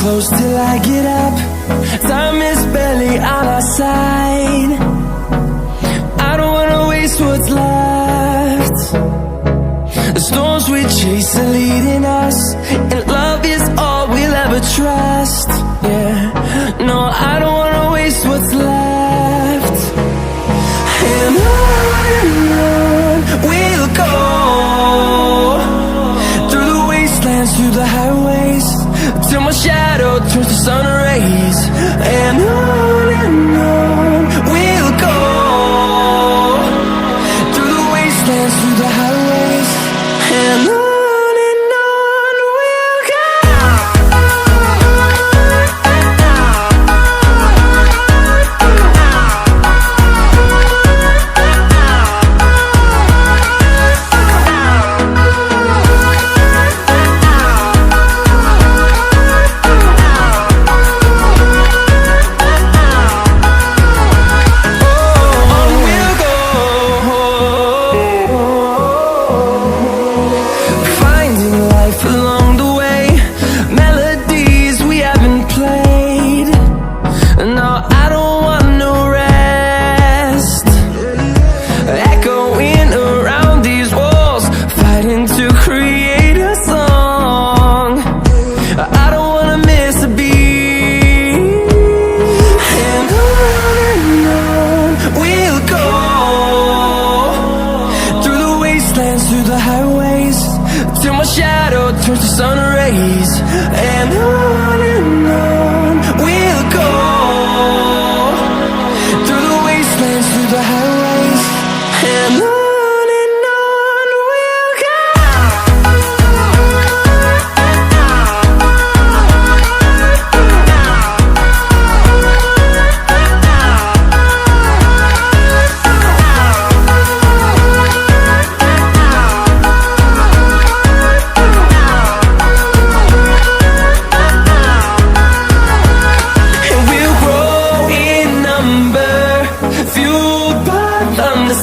Close till I get up. Time is barely on our side. I don't wanna waste what's left. The storms we chase are leading us, and love is all we'll ever trust. Yeah, no, I don't wanna waste what's left. And on we'll go, through the wastelands, through the highways, till my shadow turns to sun rays. And on we'll go, through the wastelands, through the highways, and on we'll go. Through the highways, till my shadow turns to sun rays. And on we'll go, through the wastelands, through the highways, and on we'll go.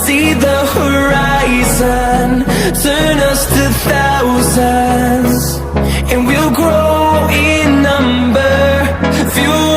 See the horizon, turn us to thousands, and we'll grow in number, fuel